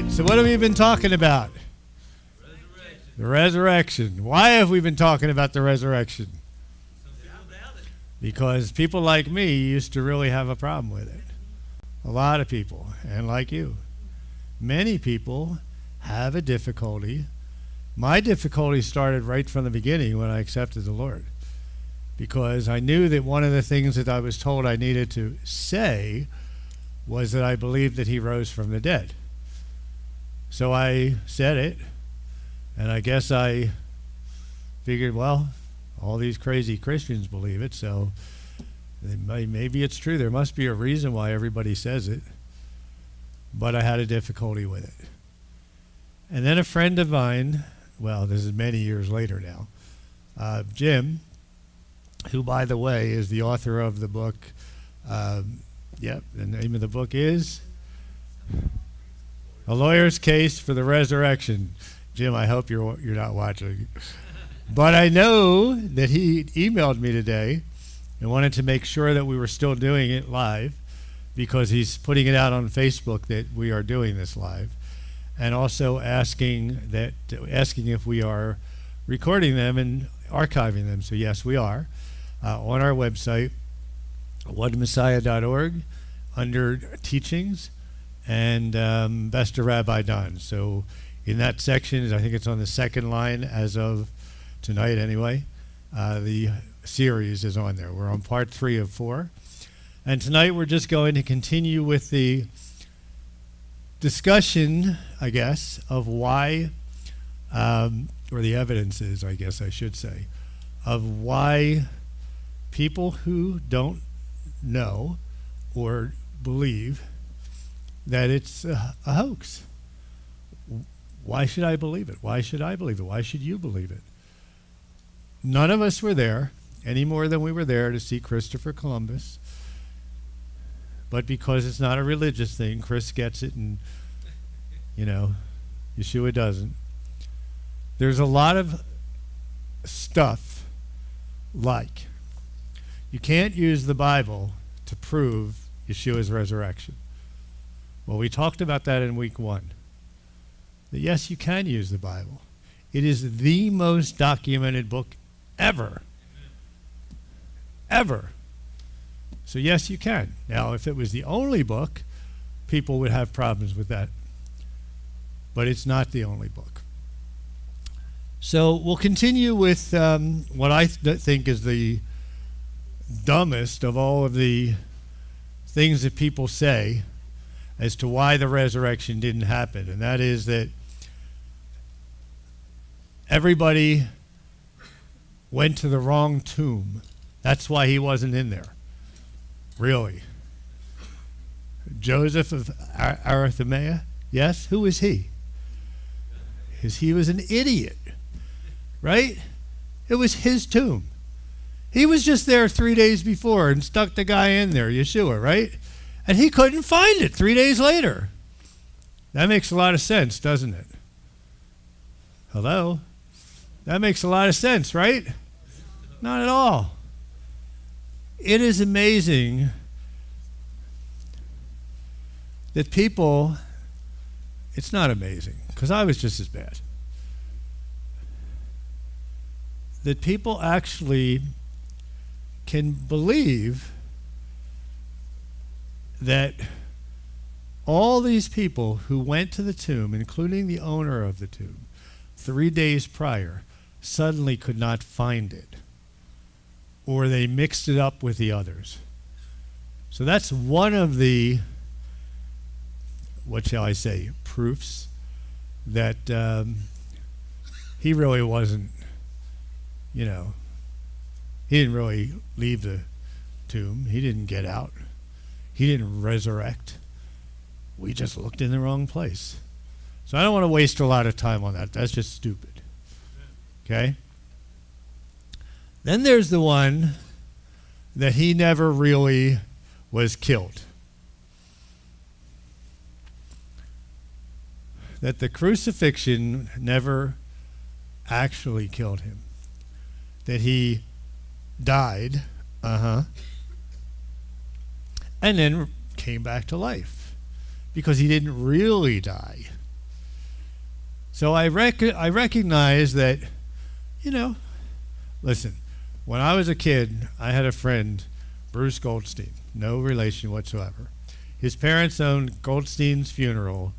right, so what have we been talking about? The resurrection. Why have we been talking about the resurrection? Because people like me used to really have a problem with it. A lot of people, and like you. Many people have a difficulty. My difficulty started right from the beginning when I accepted the Lord. Because I knew that one of the things that I was told I needed to say was that I believed that he rose from the dead. So I said it, and I guess I figured, well, all these crazy Christians believe it, so maybe it's true. There must be a reason why everybody says it. But I had a difficulty with it. And then a friend of mine, well, this is many years later now, Jim, who, by the way, is the author of the book. The name of the book is A Lawyer's Case for the Resurrection. Jim, I hope you're not watching. But I know that he emailed me today and wanted to make sure that we were still doing it live, because he's putting it out on Facebook that we are doing this live, and also asking if we are recording them and archiving them. So yes, we are on our website, onemessiah.org, under teachings, and Best of Rabbi Don. So in that section, I think it's on the second line as of tonight anyway, the series is on there. We're on part 3 of 4. And tonight we're just going to continue with the discussion, I guess, of why, or the evidence is, I guess I should say, of why people who don't know or believe that it's a hoax. Why should I believe it? Why should I believe it? Why should you believe it? None of us were there any more than we were there to see Christopher Columbus. But because it's not a religious thing, Chris gets it and, Yeshua doesn't. There's a lot of stuff like you can't use the Bible to prove Yeshua's resurrection. Well, we talked about that in week 1. That yes, you can use the Bible. It is the most documented book ever. Ever. So yes, you can. Now, if it was the only book, people would have problems with that. But it's not the only book. So we'll continue with what I think is the dumbest of all of the things that people say as to why the resurrection didn't happen. And that is that everybody went to the wrong tomb. That's why he wasn't in there. Really. Joseph of Arimathea, yes? Who was he? Because he was an idiot, right? It was his tomb. He was just there 3 days before and stuck the guy in there, Yeshua, right? And he couldn't find it 3 days later. That makes a lot of sense, doesn't it? Hello? That makes a lot of sense, right? Not at all. It is amazing that people, it's not amazing, because I was just as bad, that people actually can believe that all these people who went to the tomb, including the owner of the tomb, 3 days prior, suddenly could not find it, or they mixed it up with the others. So that's one of the, what shall I say, proofs that he really wasn't, he didn't really leave the tomb. He didn't get out. He didn't resurrect. We just looked in the wrong place. So I don't want to waste a lot of time on that. That's just stupid. Okay? Then there's the one that he never really was killed. That the crucifixion never actually killed him. That he died, and then came back to life. Because he didn't really die. So I recognize that, you know, listen, when I was a kid, I had a friend, Bruce Goldstein, no relation whatsoever. His parents owned Goldstein's Funeral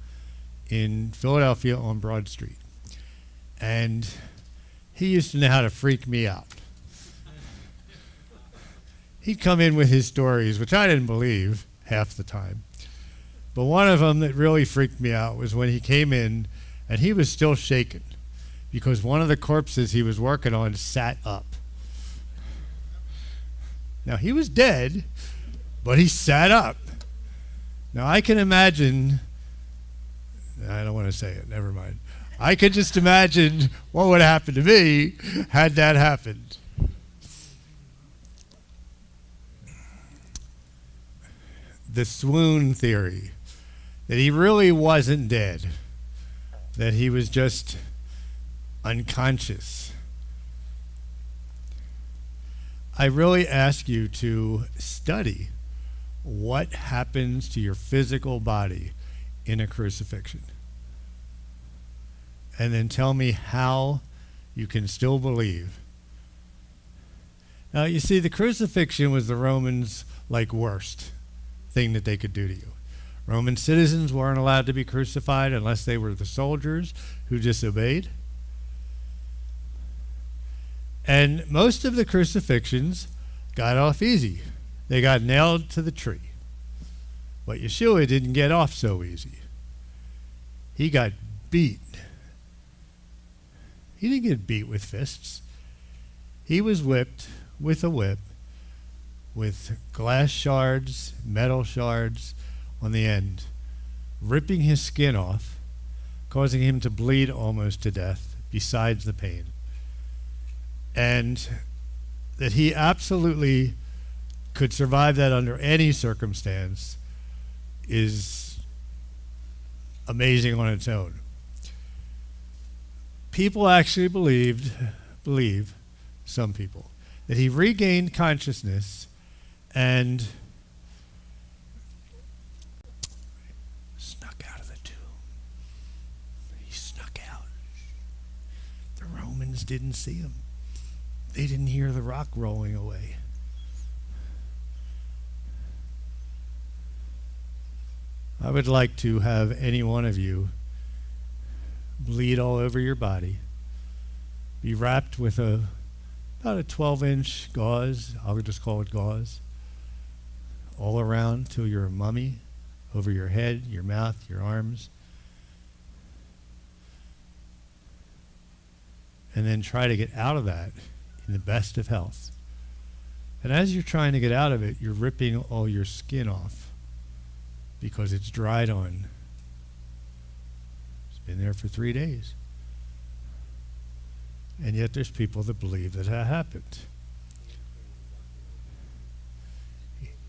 in Philadelphia on Broad Street. And he used to know how to freak me out. He'd come in with his stories, which I didn't believe half the time. But one of them that really freaked me out was when he came in and he was still shaking because one of the corpses he was working on sat up. Now, he was dead, but he sat up. Now, I can imagine, I don't want to say it, never mind. I could just imagine what would happen to me had that happened. The swoon theory, that he really wasn't dead, that he was just unconscious. I really ask you to study what happens to your physical body in a crucifixion. And then tell me how you can still believe. Now, you see, the crucifixion was the Romans' worst thing that they could do to you. Roman citizens weren't allowed to be crucified unless they were the soldiers who disobeyed. And most of the crucifixions got off easy. They got nailed to the tree. But Yeshua didn't get off so easy. He got beat. He didn't get beat with fists. He was whipped with a whip with glass shards, metal shards on the end, ripping his skin off, causing him to bleed almost to death, besides the pain. And that he absolutely could survive that under any circumstance is amazing on its own. People actually believe, some people, that he regained consciousness and snuck out of the tomb. He snuck out. The Romans didn't see him. They didn't hear the rock rolling away. I would like to have any one of you bleed all over your body, be wrapped with about a 12-inch gauze, I'll just call it gauze, all around till you're a mummy, over your head, your mouth, your arms. And then try to get out of that in the best of health. And as you're trying to get out of it, you're ripping all your skin off because it's dried on. It's been there for 3 days. And yet there's people that believe that happened.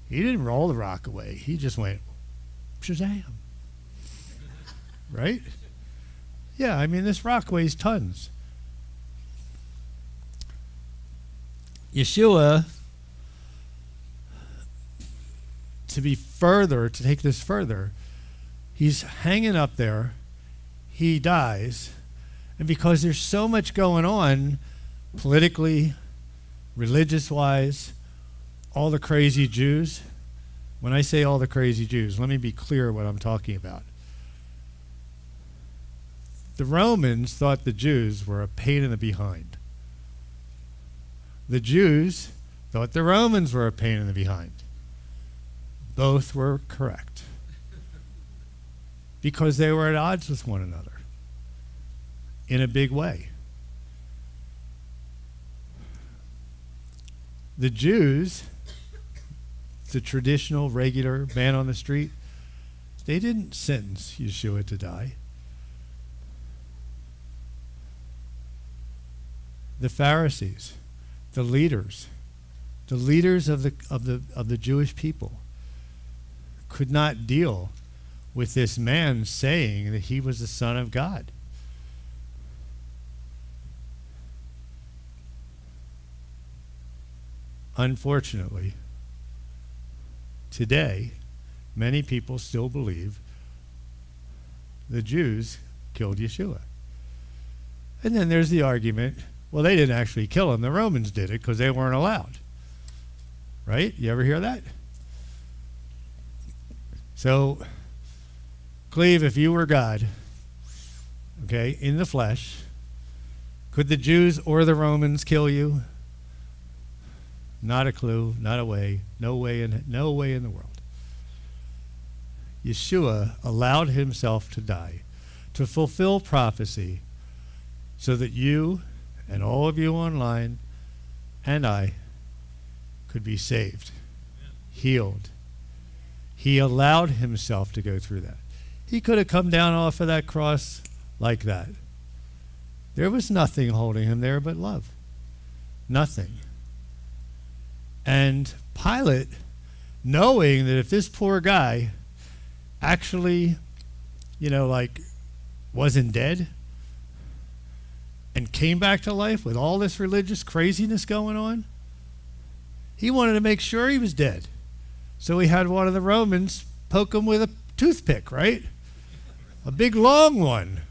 He didn't roll the rock away. He just went, Shazam. Right? Yeah, I mean, this rock weighs tons. Yeshua, to take this further, he's hanging up there. He dies. And because there's so much going on politically, religious-wise, all the crazy Jews, when I say all the crazy Jews, let me be clear what I'm talking about. The Romans thought the Jews were a pain in the behind. The Jews thought the Romans were a pain in the behind. Both were correct. Because they were at odds with one another in a big way. The Jews, the traditional, regular man on the street, they didn't sentence Yeshua to die. The Pharisees, the leaders of the Jewish people could not deal with this man saying that he was the Son of God. Unfortunately, today, many people still believe the Jews killed Yeshua. And then there's the argument, well, they didn't actually kill him. The Romans did it because they weren't allowed. Right? You ever hear that? So, Cleve, if you were God, okay, in the flesh, could the Jews or the Romans kill you? Not a clue, not a way, no way in the world. Yeshua allowed himself to die to fulfill prophecy so that you and all of you online and I could be saved, healed. He allowed himself to go through that. He could have come down off of that cross like that. There was nothing holding him there but love. Nothing. And Pilate, knowing that if this poor guy actually, wasn't dead and came back to life with all this religious craziness going on, he wanted to make sure he was dead. So he had one of the Romans poke him with a toothpick, right? A big long one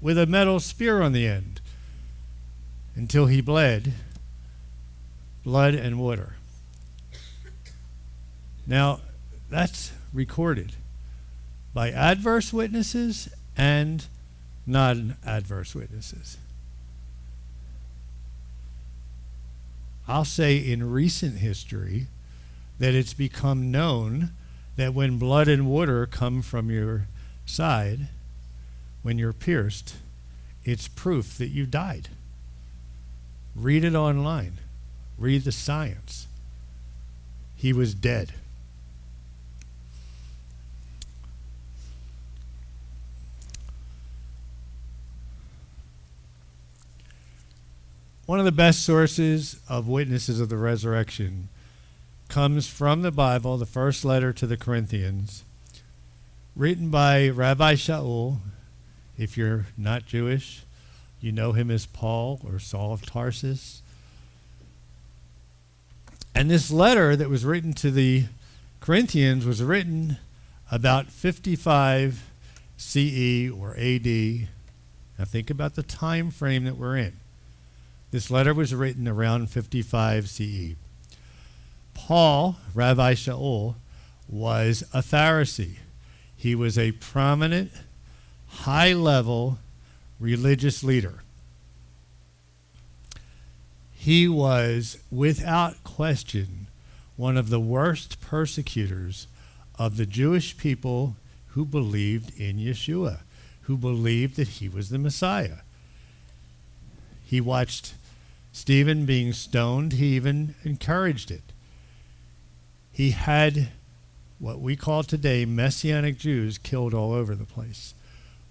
with a metal spear on the end until he bled blood and water. Now, that's recorded by adverse witnesses and non-adverse witnesses. I'll say in recent history that it's become known that when blood and water come from your side, when you're pierced, it's proof that you died. Read it online. Read the science. He was dead. One of the best sources of witnesses of the resurrection comes from the Bible, the first letter to the Corinthians, written by Rabbi Shaul. If you're not Jewish, you know him as Paul or Saul of Tarsus. And this letter that was written to the Corinthians was written about 55 CE or AD. Now think about the time frame that we're in. This letter was written around 55 CE. Paul, Rabbi Shaul, was a Pharisee. He was a prominent, high-level religious leader. He was, without question, one of the worst persecutors of the Jewish people who believed in Yeshua, who believed that he was the Messiah. He watched Stephen being stoned. He even encouraged it. He had what we call today Messianic Jews killed all over the place.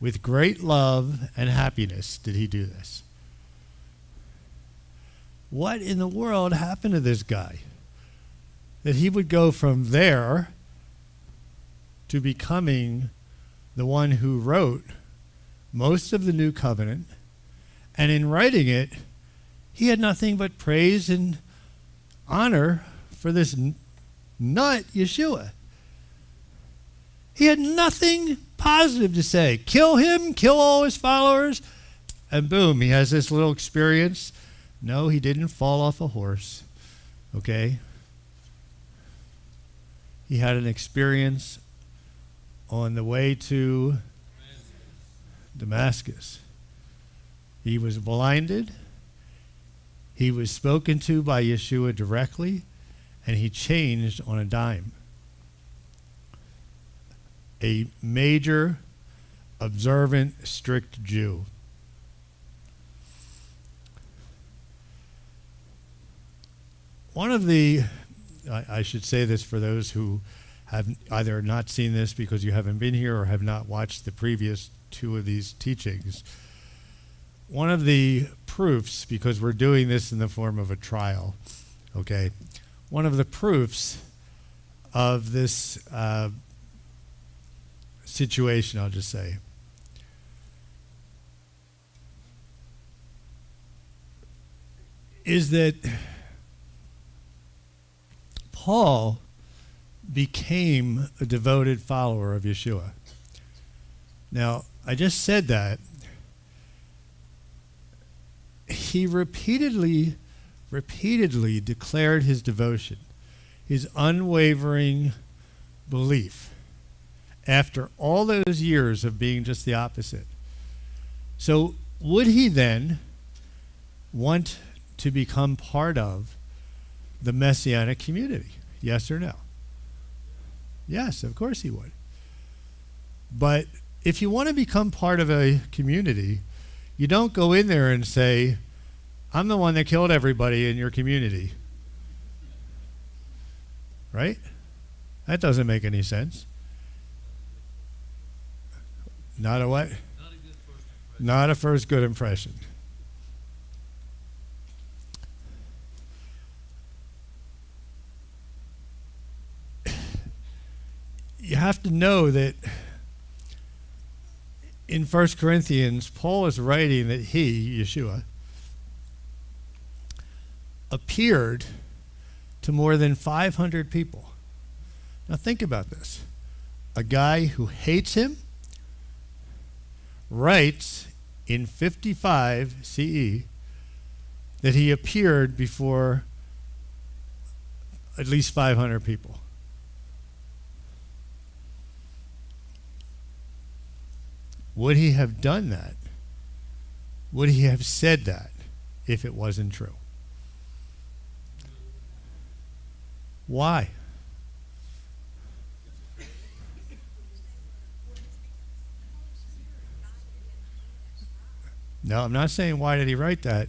With great love and happiness did he do this. What in the world happened to this guy? That he would go from there to becoming the one who wrote most of the New Covenant, and in writing it, he had nothing but praise and honor for this nut, Yeshua. He had nothing positive to say. Kill him, kill all his followers, and boom, he has this little experience. No, he didn't fall off a horse, okay? He had an experience on the way to Damascus. He was blinded. He was spoken to by Yeshua directly, and he changed on a dime. A major, observant, strict Jew. One of the, I should say this for those who have either not seen this because you haven't been here or have not watched the previous two of these teachings. One of the proofs, because we're doing this in the form of a trial, okay, one of the proofs of this situation, I'll just say, is that Paul became a devoted follower of Yeshua. Now, I just said that, he repeatedly declared his devotion, his unwavering belief, after all those years of being just the opposite. So would he then want to become part of the Messianic community? Yes or no? Yes, of course he would. But if you want to become part of a community, you don't go in there and say, I'm the one that killed everybody in your community. Right? That doesn't make any sense. Not a what? Not a first good impression. You have to know that in 1 Corinthians, Paul is writing that he, Yeshua, appeared to more than 500 people. Now think about this. A guy who hates him writes in 55 CE that he appeared before at least 500 people. Would he have done that? Would he have said that if it wasn't true? Why? No, I'm not saying why did he write that.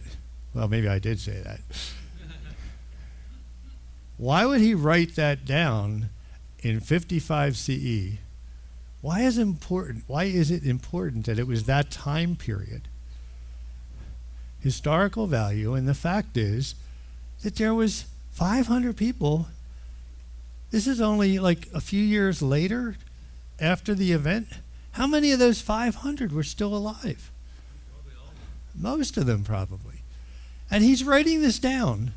Well, maybe I did say that. Why would he write that down in 55 CE? Why is it important that it was that time period? Historical value, and the fact is that there was 500 people. This is only like a few years later after the event. How many of those 500 were still alive? Most of them probably. And he's writing this down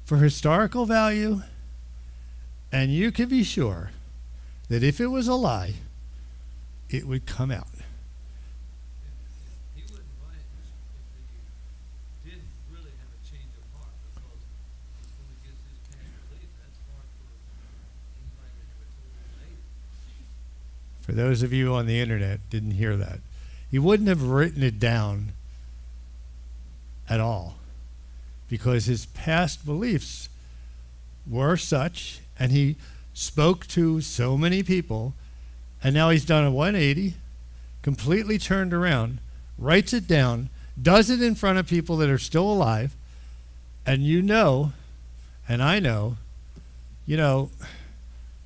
for historical value, and you can be sure that if it was a lie, it would come out. He wouldn't write if he didn't really have a change of heart, because when he gets his past belief, that's hard for anybody that never totally made it. For those of you on the internet didn't hear that, he wouldn't have written it down at all, because his past beliefs were such, and he spoke to so many people, and now he's done a 180, completely turned around, writes it down, does it in front of people that are still alive, and you know, and I know,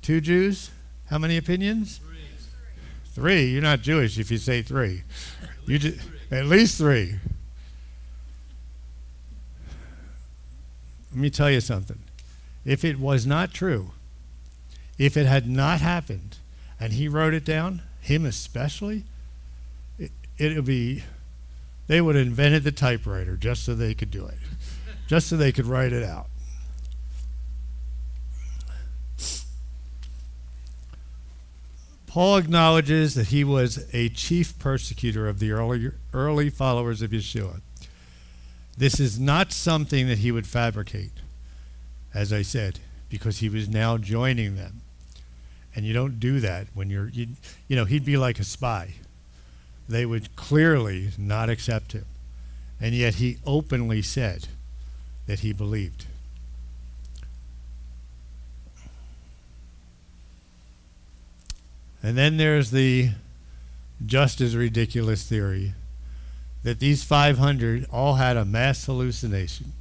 two Jews, how many opinions? Three. You're not Jewish if you say three. You just, at least three. Let me tell you something. If it was not true, if it had not happened, and he wrote it down, him especially, it would be, they would have invented the typewriter just so they could do it, just so they could write it out. Paul acknowledges that he was a chief persecutor of the early followers of Yeshua. This is not something that he would fabricate, as I said, because he was now joining them. And you don't do that when he'd be like a spy. They would clearly not accept him. And yet he openly said that he believed. And then there's the just as ridiculous theory that these 500 all had a mass hallucination.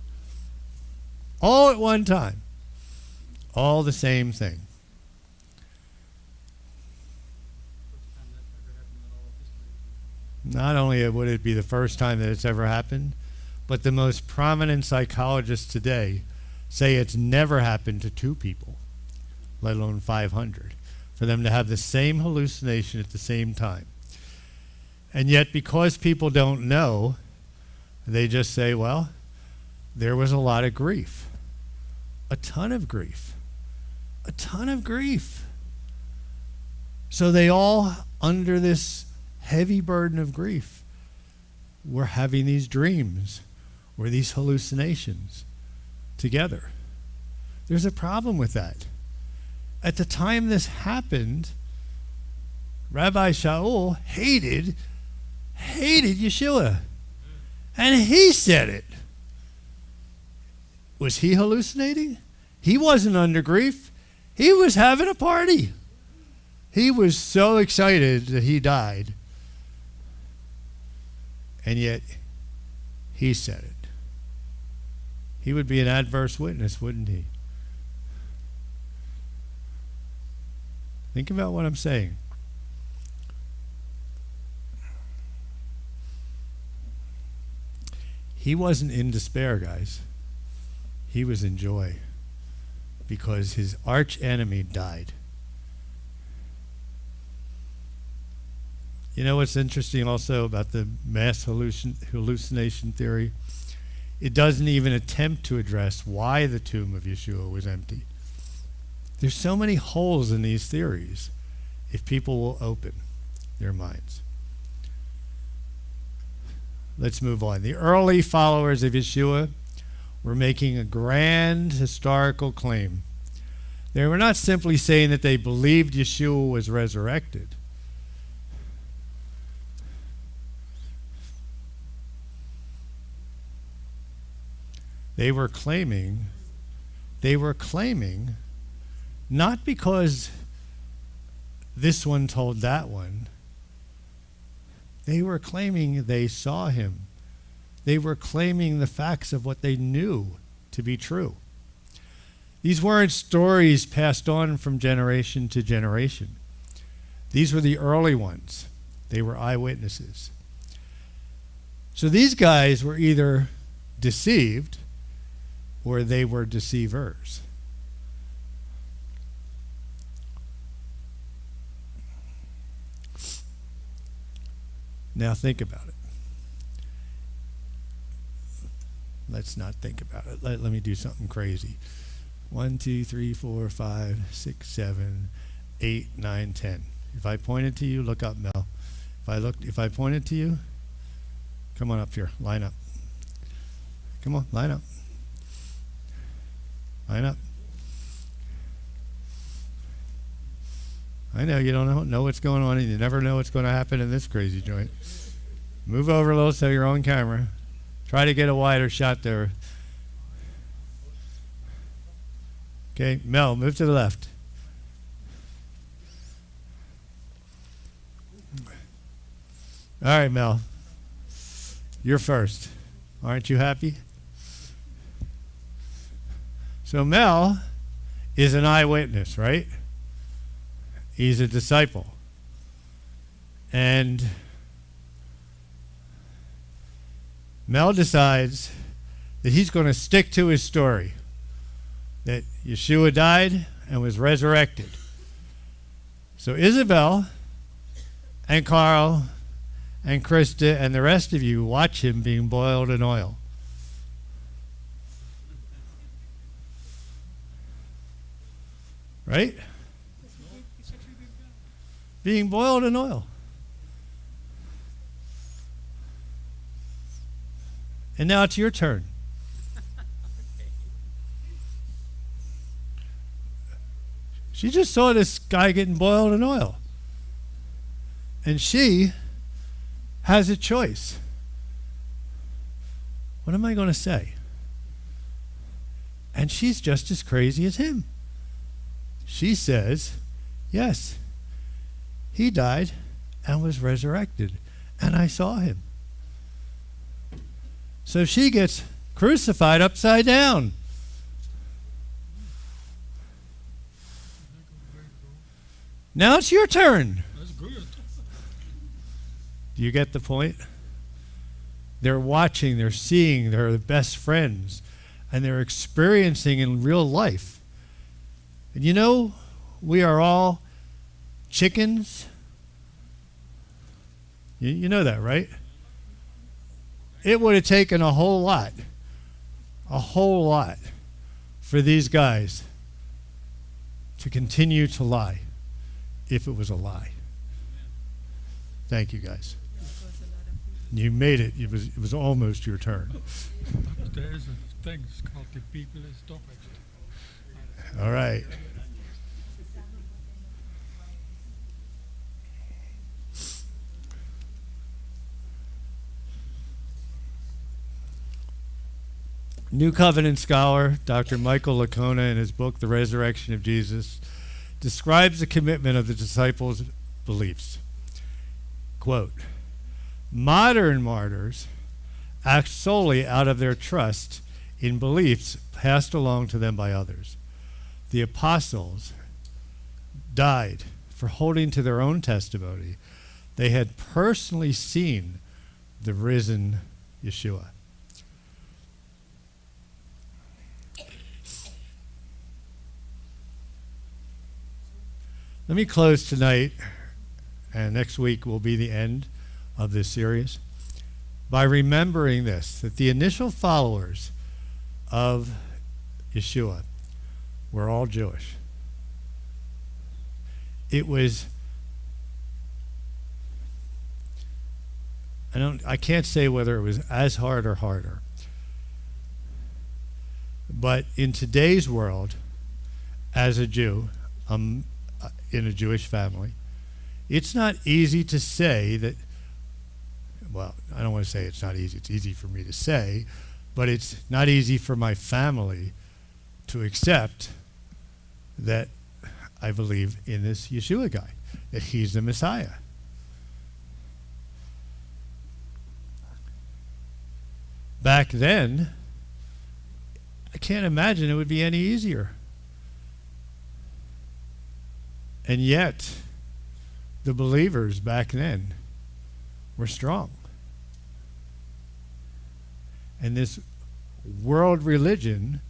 All at one time. All the same thing. Not only would it be the first time that it's ever happened, but the most prominent psychologists today say it's never happened to two people, let alone 500, for them to have the same hallucination at the same time. And yet, because people don't know, they just say, well, there was a lot of grief. A ton of grief. A ton of grief. So they all, under this heavy burden of grief, were having these dreams or these hallucinations together. There's a problem with that. At the time this happened, Rabbi Shaul hated Yeshua. And he said it. Was he hallucinating? He wasn't under grief. He was having a party. He was so excited that he died. And yet, he said it. He would be an adverse witness, wouldn't he? Think about what I'm saying. He wasn't in despair, guys. He was in joy because his arch enemy died. You know what's interesting also about the mass hallucination theory? It doesn't even attempt to address why the tomb of Yeshua was empty. There's so many holes in these theories if people will open their minds. Let's move on. The early followers of Yeshua were making a grand historical claim. They were not simply saying that they believed Yeshua was resurrected. They were claiming, not because this one told that one, they were claiming they saw him. They were claiming the facts of what they knew to be true. These weren't stories passed on from generation to generation. These were the early ones. They were eyewitnesses. So these guys were either deceived or they were deceivers. Now think about it. Let's not think about it. Let me do something crazy. 1, 2, 3, 4, 5, 6, 7, 8, 9, 10. If I pointed to you, look up, Mel. If I pointed to you, come on up here. Line up. Come on, line up. Line up. I know you don't know what's going on, and you never know what's going to happen in this crazy joint. Move over a little so you're on camera. Try to get a wider shot there. Okay, Mel, move to the left. All right, Mel. You're first. Aren't you happy? So Mel is an eyewitness, right? He's a disciple. And Mel decides that he's going to stick to his story, that Yeshua died and was resurrected. So Isabel and Carl and Krista and the rest of you watch him being boiled in oil. Right? Being boiled in oil. And now it's your turn. She just saw this guy getting boiled in oil. And she has a choice. What am I going to say? And she's just as crazy as him. She says, yes, he died and was resurrected, and I saw him. So she gets crucified upside down. Now it's your turn. That's good. Do you get the point? They're watching, they're seeing, they're the best friends, and they're experiencing in real life. And you know, we are all chickens. You know that, right? It would have taken a whole lot for these guys to continue to lie if it was a lie. Thank you, guys. You made it. It was almost your turn. There is a thing it's called the people is topics. All right. New Covenant scholar Dr. Michael Licona, in his book, The Resurrection of Jesus, describes the commitment of the disciples' beliefs. Quote, modern martyrs act solely out of their trust in beliefs passed along to them by others. The apostles died for holding to their own testimony. They had personally seen the risen Yeshua. Let me close tonight, and next week will be the end of this series, by remembering this, that the initial followers of Yeshua were all Jewish. It was, I can't say whether it was as hard or harder, but in today's world, as a Jew, in a Jewish family, it's not easy to say that, well, I don't want to say it's not easy. It's easy for me to say, but it's not easy for my family to accept that I believe in this Yeshua guy, that he's the Messiah. Back then, I can't imagine it would be any easier. And yet, the believers back then were strong. And this world religion,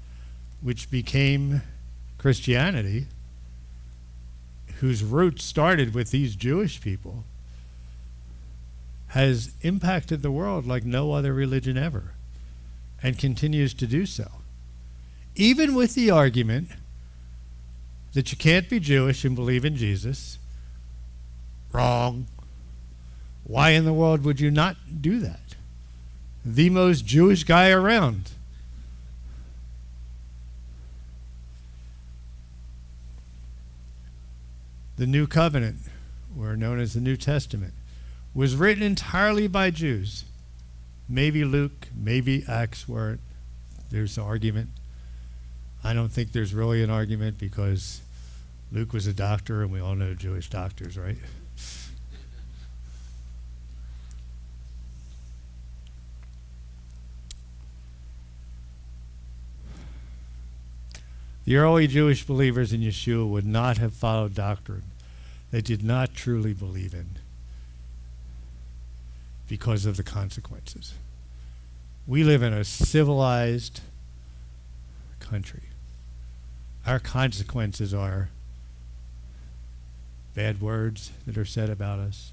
which became Christianity, whose roots started with these Jewish people, has impacted the world like no other religion ever, and continues to do so. Even with the argument that you can't be Jewish and believe in Jesus. Wrong. Why in the world would you not do that? The most Jewish guy around. The New Covenant, or known as the New Testament, was written entirely by Jews. Maybe Luke, maybe Acts weren't. There's an argument. I don't think there's really an argument because Luke was a doctor and we all know Jewish doctors, right? The early Jewish believers in Yeshua would not have followed doctrine they did not truly believe in because of the consequences. We live in a civilized country. Our consequences are bad words that are said about us,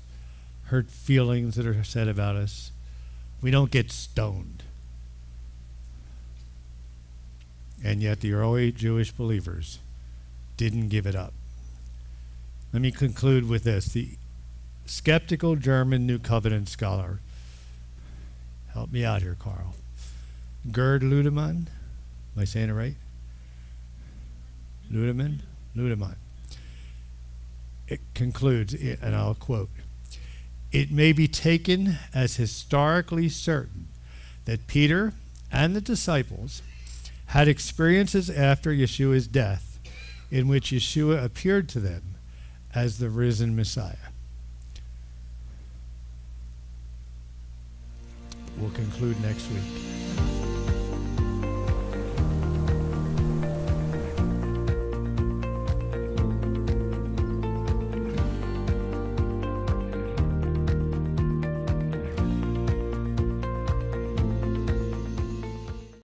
hurt feelings that are said about us. We don't get stoned. And yet the early Jewish believers didn't give it up. Let me conclude with this. The skeptical German New Covenant scholar, help me out here, Carl, Gerd Ludemann, am I saying it right? Ludemann? It concludes, and I'll quote, "It may be taken as historically certain that Peter and the disciples had experiences after Yeshua's death in which Yeshua appeared to them as the risen Messiah." We'll conclude next week.